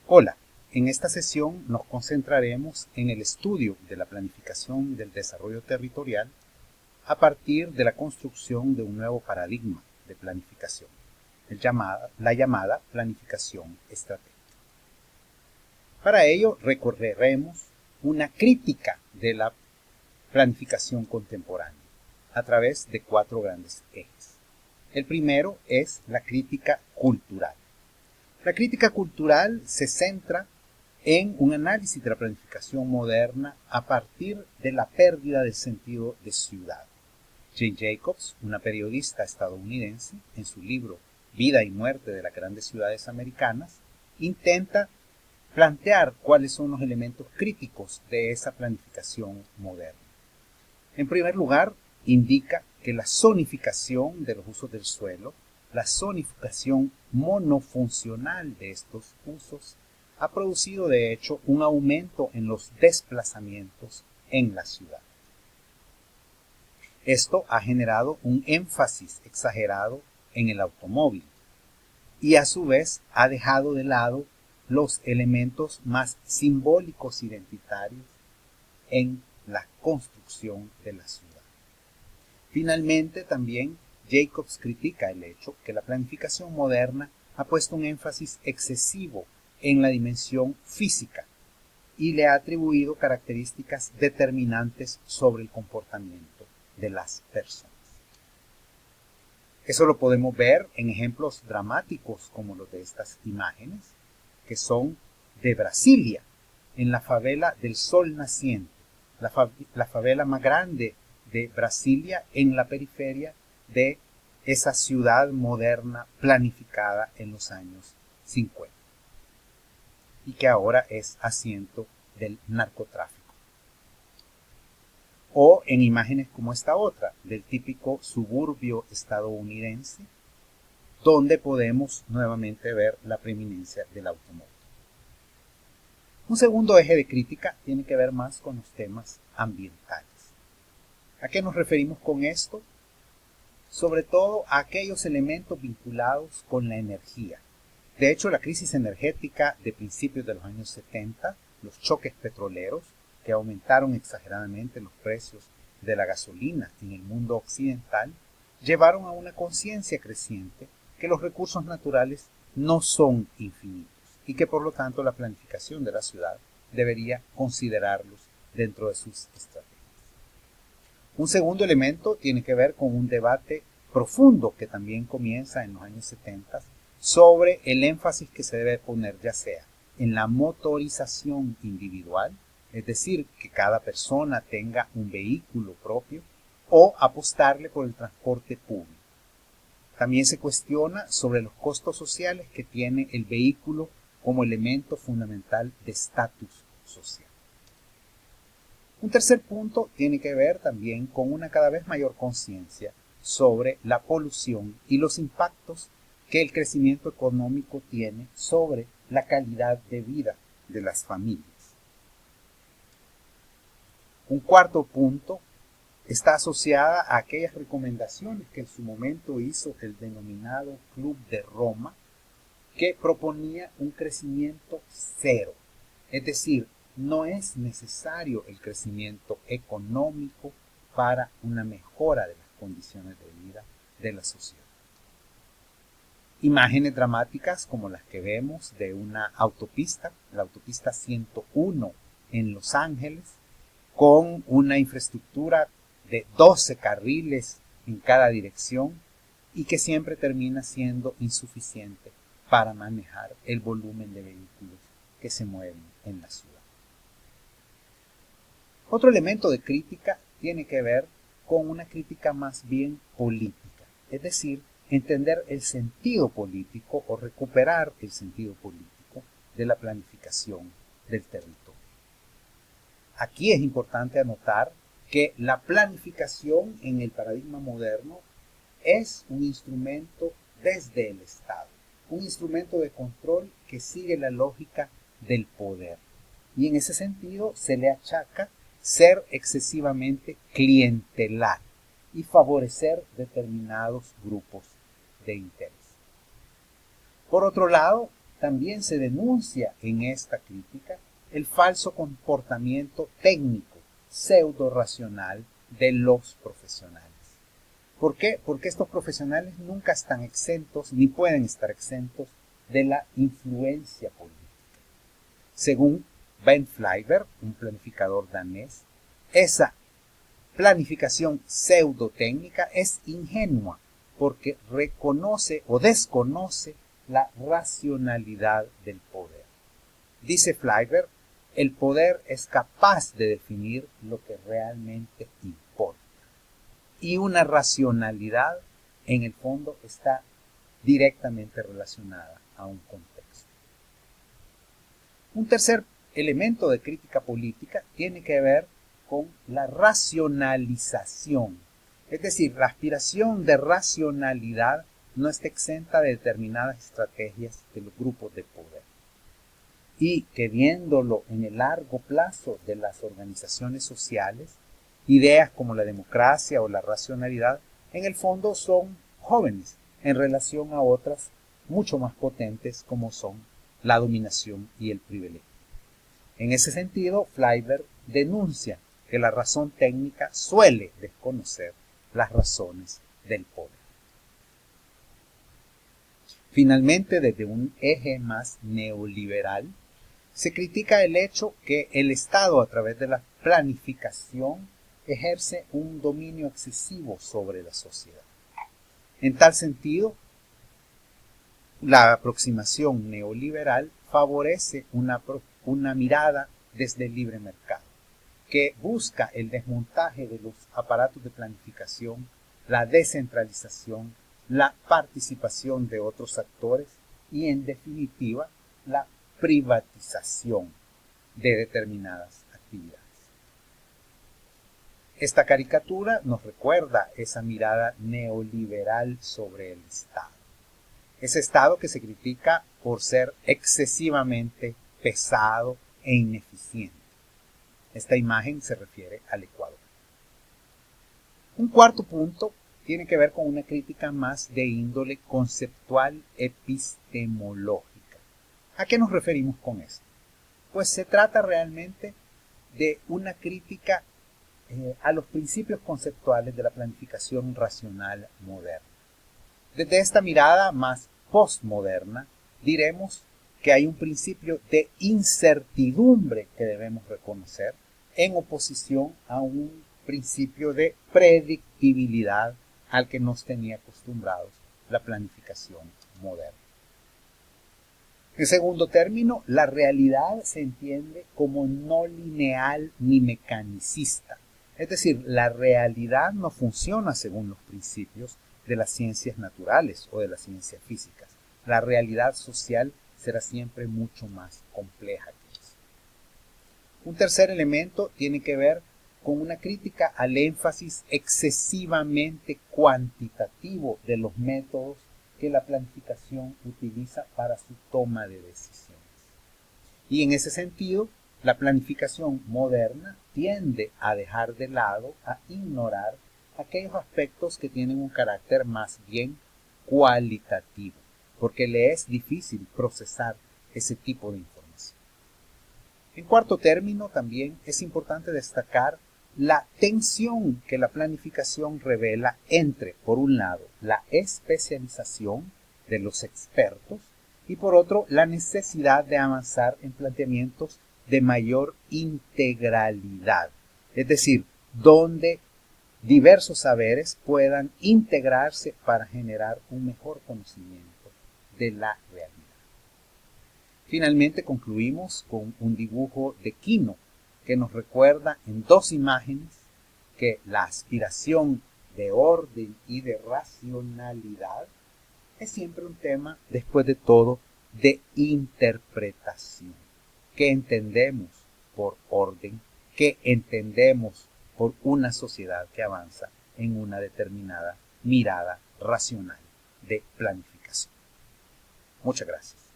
Hola, en esta sesión nos concentraremos en el estudio de la planificación del desarrollo territorial a partir de la construcción de un nuevo paradigma de planificación, la llamada planificación estratégica. Para ello recorreremos una crítica de la planificación contemporánea a través de 4 grandes ejes. El primero es la crítica cultural. La crítica cultural se centra en un análisis de la planificación moderna a partir de la pérdida del sentido de ciudad. Jane Jacobs, una periodista estadounidense, en su libro Vida y muerte de las grandes ciudades americanas, intenta plantear cuáles son los elementos críticos de esa planificación moderna. En primer lugar, indica que la zonificación de los usos del suelo, la zonificación monofuncional de estos usos, ha producido de hecho un aumento en los desplazamientos en la ciudad. Esto ha generado un énfasis exagerado en el automóvil y a su vez ha dejado de lado los elementos más simbólicos identitarios en la construcción de la ciudad. Finalmente, también Jacobs critica el hecho que la planificación moderna ha puesto un énfasis excesivo en la dimensión física y le ha atribuido características determinantes sobre el comportamiento de las personas. Eso lo podemos ver en ejemplos dramáticos como los de estas imágenes, que son de Brasilia, en la favela del Sol Naciente, la favela más grande de Brasilia en la periferia de esa ciudad moderna planificada en los años 50 y que ahora es asiento del narcotráfico. O en imágenes como esta otra, del típico suburbio estadounidense, donde podemos nuevamente ver la preeminencia del automóvil. Un segundo eje de crítica tiene que ver más con los temas ambientales. ¿A qué nos referimos con esto? Sobre todo a aquellos elementos vinculados con la energía. De hecho, la crisis energética de principios de los años 70, los choques petroleros, que aumentaron exageradamente los precios de la gasolina en el mundo occidental, llevaron a una conciencia creciente que los recursos naturales no son infinitos y que por lo tanto la planificación de la ciudad debería considerarlos dentro de sus estrategias. Un segundo elemento tiene que ver con un debate profundo que también comienza en los años 70 sobre el énfasis que se debe poner ya sea en la motorización individual, es decir, que cada persona tenga un vehículo propio, o apostarle por el transporte público. También se cuestiona sobre los costos sociales que tiene el vehículo como elemento fundamental de estatus social. Un tercer punto tiene que ver también con una cada vez mayor conciencia sobre la polución y los impactos que el crecimiento económico tiene sobre la calidad de vida de las familias. Un cuarto punto está asociada a aquellas recomendaciones que en su momento hizo el denominado Club de Roma, que proponía un crecimiento cero, es decir, no es necesario el crecimiento económico para una mejora de las condiciones de vida de la sociedad. Imágenes dramáticas como las que vemos de una autopista, la autopista 101 en Los Ángeles, con una infraestructura de 12 carriles en cada dirección y que siempre termina siendo insuficiente para manejar el volumen de vehículos que se mueven en la ciudad. Otro elemento de crítica tiene que ver con una crítica más bien política, es decir, entender el sentido político o recuperar el sentido político de la planificación del territorio. Aquí es importante anotar que la planificación en el paradigma moderno es un instrumento desde el Estado, un instrumento de control que sigue la lógica del poder. Y en ese sentido se le achaca ser excesivamente clientelar y favorecer determinados grupos de interés. Por otro lado, también se denuncia en esta crítica el falso comportamiento técnico, pseudo-racional de los profesionales. ¿Por qué? Porque estos profesionales nunca están exentos, ni pueden estar exentos de la influencia política. Según Ben Flyvbjerg, un planificador danés, esa planificación pseudotécnica es ingenua porque reconoce o desconoce la racionalidad del poder. Dice Flyvbjerg, el poder es capaz de definir lo que realmente importa. Y una racionalidad, en el fondo, está directamente relacionada a un contexto. Un tercer elemento de crítica política tiene que ver con la racionalización. Es decir, la aspiración de racionalidad no está exenta de determinadas estrategias de los grupos de poder. Y que viéndolo en el largo plazo de las organizaciones sociales, ideas como la democracia o la racionalidad, en el fondo son jóvenes en relación a otras mucho más potentes como son la dominación y el privilegio. En ese sentido, Flyvbjerg denuncia que la razón técnica suele desconocer las razones del poder. Finalmente, desde un eje más neoliberal, se critica el hecho que el Estado, a través de la planificación, ejerce un dominio excesivo sobre la sociedad. En tal sentido, la aproximación neoliberal favorece una mirada desde el libre mercado, que busca el desmontaje de los aparatos de planificación, la descentralización, la participación de otros actores y, en definitiva, la privatización de determinadas actividades. Esta caricatura nos recuerda esa mirada neoliberal sobre el Estado. Ese Estado que se critica por ser excesivamente pesado e ineficiente. Esta imagen se refiere al Ecuador. Un cuarto punto tiene que ver con una crítica más de índole conceptual epistemológica. ¿A qué nos referimos con esto? Pues se trata realmente de una crítica a los principios conceptuales de la planificación racional moderna. Desde esta mirada más postmoderna, diremos que hay un principio de incertidumbre que debemos reconocer en oposición a un principio de predictibilidad al que nos tenía acostumbrados la planificación moderna. En segundo término, la realidad se entiende como no lineal ni mecanicista. Es decir, la realidad no funciona según los principios de las ciencias naturales o de las ciencias físicas. La realidad social será siempre mucho más compleja que eso. Un tercer elemento tiene que ver con una crítica al énfasis excesivamente cuantitativo de los métodos que la planificación utiliza para su toma de decisiones. Y en ese sentido, la planificación moderna tiende a dejar de lado, a ignorar aquellos aspectos que tienen un carácter más bien cualitativo, porque le es difícil procesar ese tipo de información. En cuarto término, también es importante destacar la tensión que la planificación revela entre, por un lado, la especialización de los expertos y, por otro, la necesidad de avanzar en planteamientos de mayor integralidad, es decir, donde diversos saberes puedan integrarse para generar un mejor conocimiento de la realidad. Finalmente concluimos con un dibujo de Quino que nos recuerda en dos imágenes que la aspiración de orden y de racionalidad es siempre un tema, después de todo, de interpretación. ¿Qué entendemos por orden? ¿Qué entendemos por una sociedad que avanza en una determinada mirada racional de planificación? Muchas gracias.